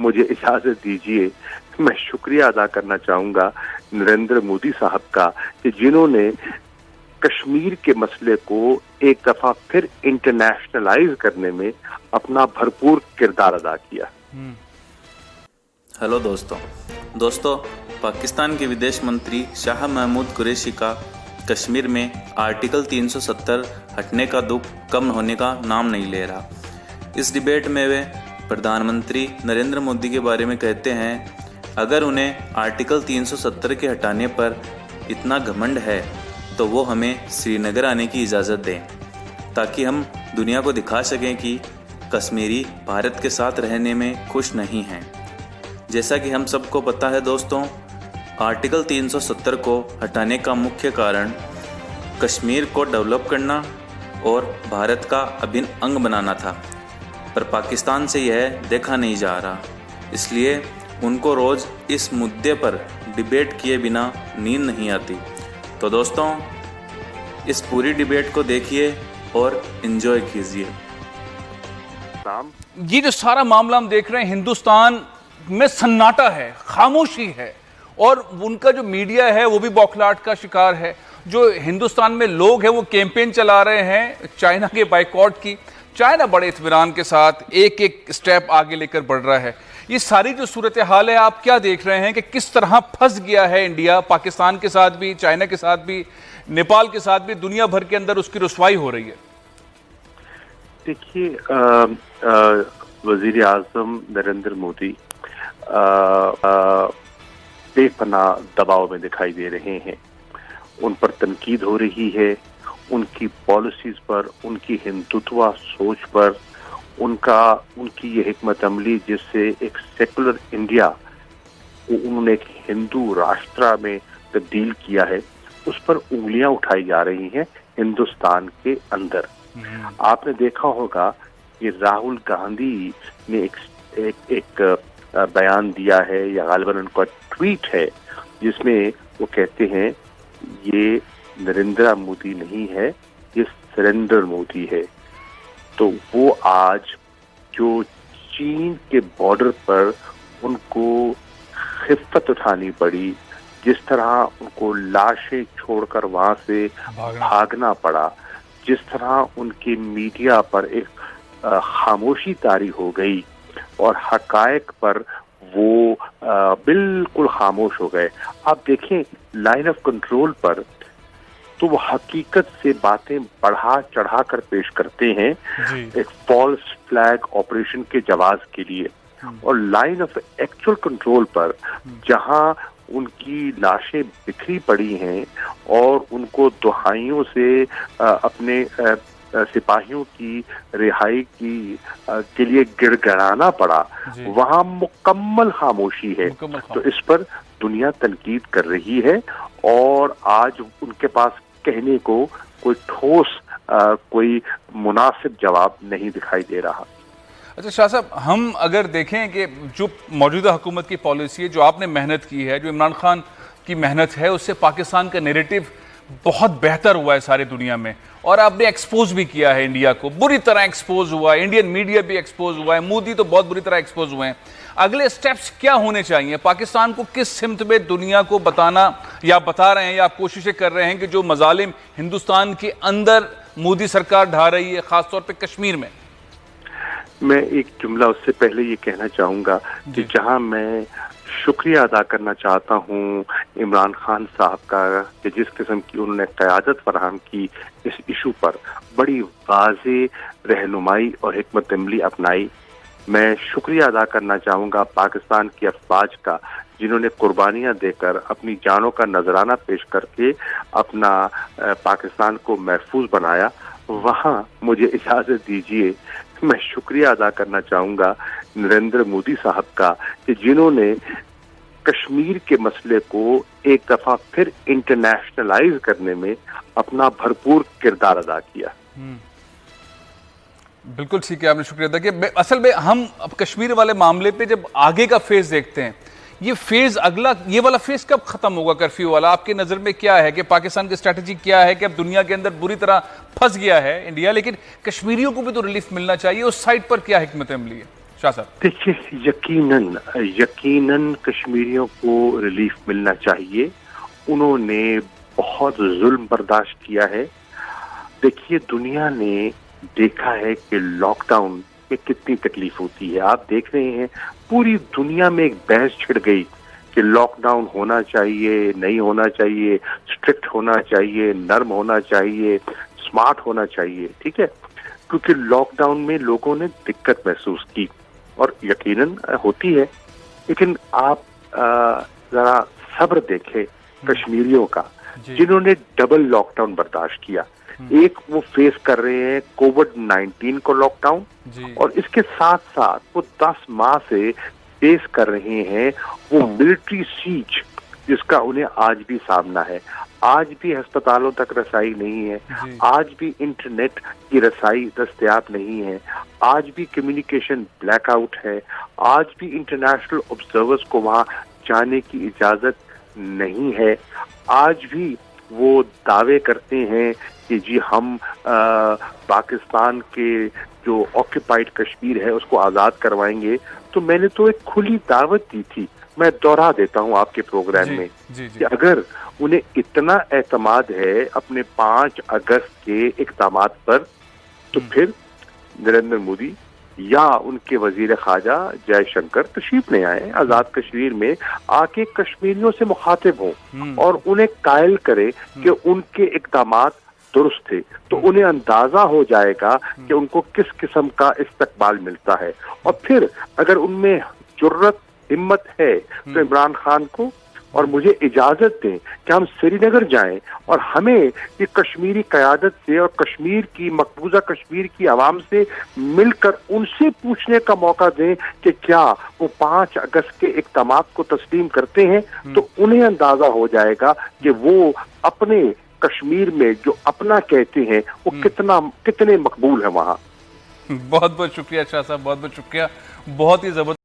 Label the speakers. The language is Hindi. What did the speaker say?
Speaker 1: मुझे इजाजत दीजिए, मैं शुक्रिया अदा करना चाहूंगा नरेंद्र मोदी साहब का कि जिन्होंने कश्मीर के मसले को एक दफा फिर इंटरनेशनलाइज करने में अपना भरपूर किरदार अदा किया।
Speaker 2: हेलो दोस्तों, पाकिस्तान के विदेश मंत्री शाह महमूद कुरैशी का कश्मीर में आर्टिकल 370 हटने का दुख कम होने का नाम नहीं ले रहा। इस डिबेट में वे प्रधानमंत्री नरेंद्र मोदी के बारे में कहते हैं, अगर उन्हें आर्टिकल 370 के हटाने पर इतना घमंड है तो वो हमें श्रीनगर आने की इजाज़त दें, ताकि हम दुनिया को दिखा सकें कि कश्मीरी भारत के साथ रहने में खुश नहीं हैं। जैसा कि हम सबको पता है दोस्तों, आर्टिकल 370 को हटाने का मुख्य कारण कश्मीर को डेवलप करना और भारत का अभिन्न अंग बनाना था, पर पाकिस्तान से यह देखा नहीं जा रहा। इसलिए उनको रोज़ इस मुद्दे पर डिबेट किए बिना नींद नहीं आती। तो दोस्तों, इस पूरी डिबेट को देखिए और एंजॉय कीजिए।
Speaker 3: ये जो सारा मामला हम देख रहे हैं, हिंदुस्तान में सन्नाटा है, खामोशी है, और उनका जो मीडिया है वो भी बौखलाहट का शिकार है। जो हिंदुस्तान में लोग हैं वो कैंपेन चला रहे हैं चाइना के बाइकॉट की। चाइना बड़े इत्मीनान के साथ एक एक स्टेप आगे लेकर बढ़ रहा है। ये सारी जो सूरत हाल है, आप क्या देख रहे हैं कि किस तरह फंस गया है इंडिया, पाकिस्तान के साथ भी, चाइना के साथ भी, नेपाल के साथ भी, दुनिया भर के अंदर उसकी रुसवाई हो रही है।
Speaker 1: देखिए, वजीर आजम नरेंद्र मोदी बेपनाह दबाव में दिखाई दे रहे हैं। उन पर तनकीद हो रही है, उनकी पॉलिसीज पर, उनकी हिंदुत्व सोच पर, उनकी ये हिकमत अमली जिससे एक सेकुलर इंडिया को उन्होंने एक हिंदू राष्ट्र में तब्दील किया है, उस पर उंगलियां उठाई जा रही हैं हिंदुस्तान के अंदर। आपने देखा होगा कि राहुल गांधी ने एक बयान दिया है, या गालिबन उनका ट्वीट है, जिसमें वो कहते हैं ये नरेंद्र मोदी नहीं है, ये सरेंद्र मोदी है। तो वो आज जो चीन के बॉर्डर पर उनको खिफ़त उठानी पड़ी, जिस तरह उनको लाशें छोड़कर वहां से भागना पड़ा, जिस तरह उनके मीडिया पर एक खामोशी तारी हो गई और हकायक पर वो बिल्कुल खामोश हो गए। आप देखें लाइन ऑफ कंट्रोल पर तो वो हकीकत से बातें बढ़ा चढ़ा कर पेश करते हैं एक फॉल्स फ्लैग ऑपरेशन के जवाब के लिए, और लाइन ऑफ एक्चुअल कंट्रोल पर जहां उनकी लाशें बिखरी पड़ी हैं और उनको दुहाइयों से अपने सिपाहियों की रिहाई के लिए गिड़गिड़ाना पड़ा, वहां मुकम्मल खामोशी है। तो इस पर दुनिया तनकीद कर रही है और आज उनके पास कहने को कोई ठोस कोई मुनासिब जवाब नहीं दिखाई दे रहा।
Speaker 3: अच्छा शाह साहब, हम अगर देखें कि जो मौजूदा हुकूमत की पॉलिसी है, जो आपने मेहनत की है, जो इमरान खान की मेहनत है, उससे पाकिस्तान का नैरेटिव बहुत बेहतर हुआ है सारी दुनिया में, और आपने एक्सपोज भी किया है इंडिया को, बुरी तरह एक्सपोज हुआ है, इंडियन मीडिया भी एक्सपोज हुआ है, मोदी तो बहुत बुरी तरह एक्सपोज हुए हैं। अगले स्टेप्स क्या होने चाहिए? पाकिस्तान को किस सिमत में दुनिया को बताना, या बता रहे हैं या आप कोशिशें कर रहे हैं कि जो मजालिम हिंदुस्तान के अंदर मोदी सरकार ढा रही है, खासतौर पर कश्मीर में?
Speaker 1: मैं एक जुमला उससे पहले ये कहना चाहूँगा कि जहाँ मैं शुक्रिया अदा करना चाहता हूँ इमरान खान साहब का कि जिस किस्म की उन्होंने क़यादत फराहम की इस इशू पर, बड़ी वाज़ेह रहनुमाई और हिकमत अमली अपनाई, मैं शुक्रिया अदा करना चाहूँगा पाकिस्तान की अफवाज का, जिन्होंने कुर्बानियाँ देकर अपनी जानों का नजराना पेश करके अपना पाकिस्तान को महफूज बनाया। वहाँ मुझे इजाज़त दीजिए, मैं शुक्रिया अदा करना चाहूँगा नरेंद्र मोदी साहब का कि जिन्होंने कश्मीर के मसले को एक दफ़ा फिर इंटरनेशनलाइज करने में अपना भरपूर किरदार अदा किया।
Speaker 3: बिल्कुल ठीक है, आपने शुक्रिया अदा किया। असल में हम अब कश्मीर वाले मामले पे जब आगे का फेज देखते हैं, ये फेज अगला, ये वाला फेज कब खत्म होगा कर्फ्यू वाला? आपकी नज़र में क्या है कि पाकिस्तान की स्ट्रैटेजी क्या है कि अब दुनिया के अंदर बुरी तरह फंस गया है इंडिया, लेकिन कश्मीरियों को भी तो रिलीफ मिलना चाहिए, उस साइड पर क्या हिकमत अमली है? शाह साहब?
Speaker 1: देखिए, यकीनन कश्मीरियों को रिलीफ मिलना चाहिए। उन्होंने बहुत जुल्म बर्दाश्त किया है। देखिए, दुनिया ने देखा है कि लॉकडाउन में कितनी तकलीफ होती है। आप देख रहे हैं पूरी दुनिया में एक बहस छिड़ गई कि लॉकडाउन होना चाहिए, नहीं होना चाहिए, स्ट्रिक्ट होना चाहिए, नर्म होना चाहिए, स्मार्ट होना चाहिए, ठीक है। क्योंकि लॉकडाउन में लोगों ने दिक्कत महसूस की और यकीनन होती है। लेकिन आप जरा सब्र देखें कश्मीरियों का, जिन्होंने डबल लॉकडाउन बर्दाश्त किया। एक वो फेस कर रहे हैं कोविड-19 को लॉकडाउन, और इसके साथ साथ वो 10 माह से फेस कर रहे हैं वो मिलिट्री सीज, जिसका उन्हें आज भी सामना है। आज भी अस्पतालों तक रसाई नहीं है, आज भी इंटरनेट की रसाई दस्तयाब नहीं है, आज भी कम्युनिकेशन ब्लैकआउट है, आज भी इंटरनेशनल ऑब्जर्वर्स को वहां जाने की इजाजत नहीं है। आज भी वो दावे करते हैं कि जी हम पाकिस्तान के जो ऑक्यूपाइड कश्मीर है उसको आज़ाद करवाएंगे। तो मैंने तो एक खुली दावत दी थी, मैं दोहरा देता हूं आपके प्रोग्राम में, कि अगर उन्हें इतना एतमाद है अपने 5 अगस्त के इक़दामात पर, तो फिर नरेंद्र मोदी या उनके वजीर ख्वाजा जयशंकर तशरीफ ले आए आज़ाद कश्मीर में, आके कश्मीरियों से मुखातिब हों और उन्हें कायल करे कि उनके इक़दामात दुरुस्त थे। तो उन्हें अंदाजा हो जाएगा कि उनको किस किस्म का इस्तकबाल मिलता है। और फिर अगर उनमें जुर्रत हिम्मत है तो इमरान खान को और मुझे इजाजत दें कि हम श्रीनगर जाएं और हमें ये कश्मीरी क़यादत से और कश्मीर की मकबूजा कश्मीर की आवाम से मिलकर उनसे पूछने का मौका दें कि क्या वो 5 अगस्त के इक़दामात को तस्लीम करते हैं। तो उन्हें अंदाजा हो जाएगा कि वो अपने कश्मीर में जो अपना कहते हैं वो कितने मकबूल है वहाँ।
Speaker 3: बहुत बहुत शुक्रिया शाह साहब, बहुत बहुत शुक्रिया। बहुत ही जबरदस्त